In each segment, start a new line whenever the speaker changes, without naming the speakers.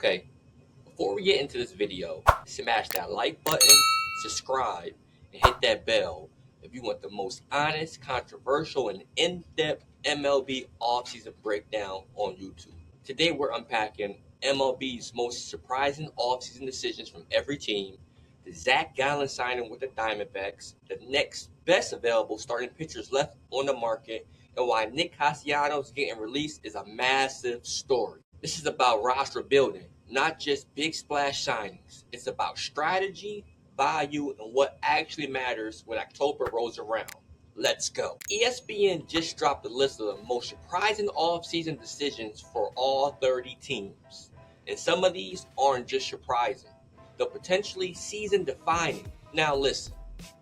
Okay, before we get into this video, smash that like button, subscribe, and hit that bell if you want the most honest, controversial, and in-depth MLB offseason breakdown on YouTube. Today we're unpacking MLB's most surprising offseason decisions from every team, the Zac Gallen signing with the Diamondbacks, the next best available starting pitchers left on the market, and why Nick Castellanos getting released is a massive story. This is about roster building, not just big splash signings. It's about strategy, value, and what actually matters when October rolls around. Let's go. ESPN just dropped a list of the most surprising offseason decisions for all 30 teams. And some of these aren't just surprising, they're potentially season defining. Now listen,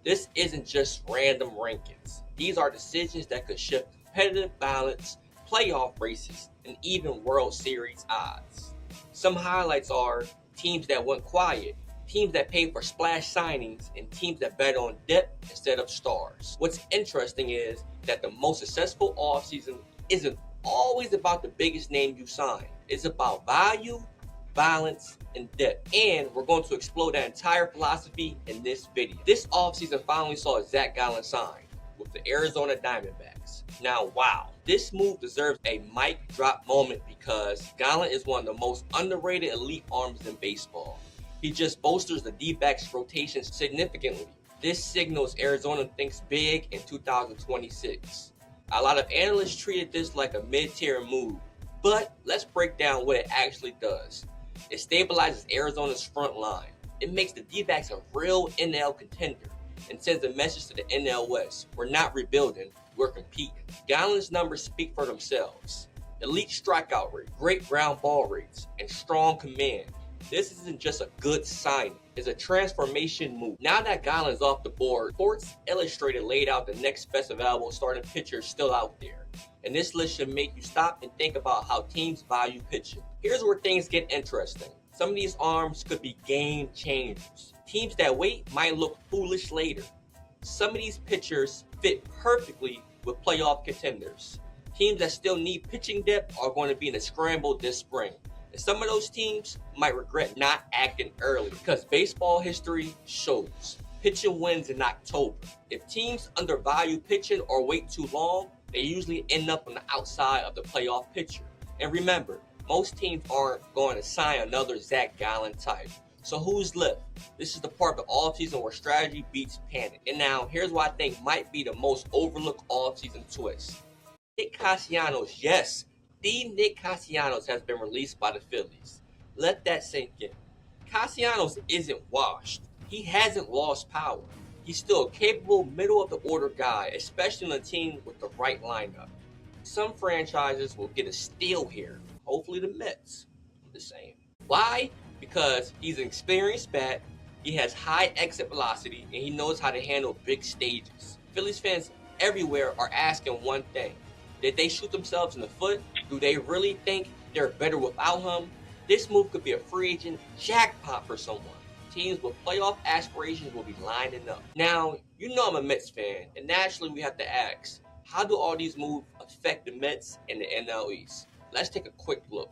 this isn't just random rankings. These are decisions that could shift competitive balance, playoff races, and even World Series odds. Some highlights are teams that went quiet, teams that paid for splash signings, and teams that bet on depth instead of stars. What's interesting is that the most successful offseason isn't always about the biggest name you sign. It's about value, balance, and depth. And we're going to explore that entire philosophy in this video. This offseason finally saw Zac Gallen sign with the Arizona Diamondbacks. Now, wow, this move deserves a mic drop moment because Gallen is one of the most underrated elite arms in baseball. He just bolsters the D-backs rotation significantly. This signals Arizona thinks big in 2026. A lot of analysts treated this like a mid-tier move, but let's break down what it actually does. It stabilizes Arizona's front line. It makes the D-backs a real NL contender and sends a message to the NL West. We're not rebuilding, we're competing. Gallen's numbers speak for themselves. Elite strikeout rate, great ground ball rates, and strong command. This isn't just a good signing, it's a transformation move. Now that Gallen's off the board, Sports Illustrated laid out the next best available starting pitchers still out there. And this list should make you stop and think about how teams value pitching. Here's where things get interesting. Some of these arms could be game changers. Teams that wait might look foolish later. Some of these pitchers fit perfectly with playoff contenders. Teams that still need pitching depth are going to be in a scramble this spring. And some of those teams might regret not acting early because baseball history shows pitching wins in October. If teams undervalue pitching or wait too long, they usually end up on the outside of the playoff picture. And remember, most teams aren't going to sign another Zac Gallen type. So who's left? This is the part of the offseason where strategy beats panic. And now, here's what I think might be the most overlooked offseason twist. Nick Castellanos, yes, the Nick Castellanos has been released by the Phillies. Let that sink in. Castellanos isn't washed. He hasn't lost power. He's still a capable middle-of-the-order guy, especially on a team with the right lineup. Some franchises will get a steal here. Hopefully the Mets. I'm just saying. Why? Because he's an experienced bat, he has high exit velocity, and he knows how to handle big stages. Phillies fans everywhere are asking one thing. Did they shoot themselves in the foot? Do they really think they're better without him? This move could be a free agent jackpot for someone. Teams with playoff aspirations will be lining up. Now, you know I'm a Mets fan, and naturally we have to ask, how do all these moves affect the Mets and the NL East? Let's take a quick look.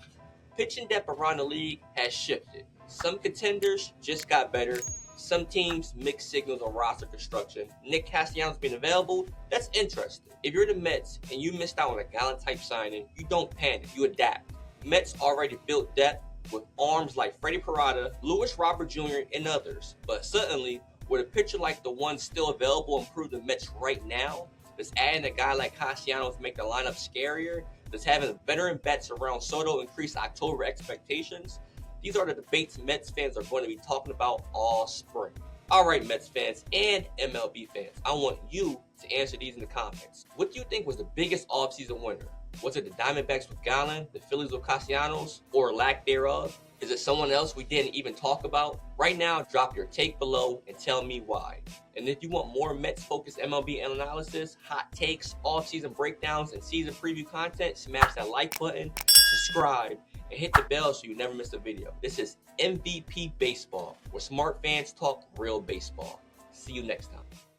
Pitching depth around the league has shifted. Some contenders just got better. Some teams mix signals on roster construction. Nick Castellanos being available, that's interesting. If you're the Mets and you missed out on a Gallen type signing, you don't panic, you adapt. Mets already built depth with arms like Freddie Parada, Luis Robert Jr., and others. But suddenly, would a pitcher like the one still available improve the Mets right now? Does adding a guy like Castellanos make the lineup scarier? Does having veteran bats around Soto increase October expectations? These are the debates Mets fans are going to be talking about all spring. All right, Mets fans and MLB fans, I want you to answer these in the comments. What do you think was the biggest offseason winner? Was it the Diamondbacks with Gallen, the Phillies with Castellanos, or lack thereof? Is it someone else we didn't even talk about? Right now, drop your take below and tell me why. And if you want more Mets-focused MLB analysis, hot takes, off-season breakdowns, and season preview content, smash that like button, subscribe, and hit the bell so you never miss a video. This is MVP Baseball, where smart fans talk real baseball. See you next time.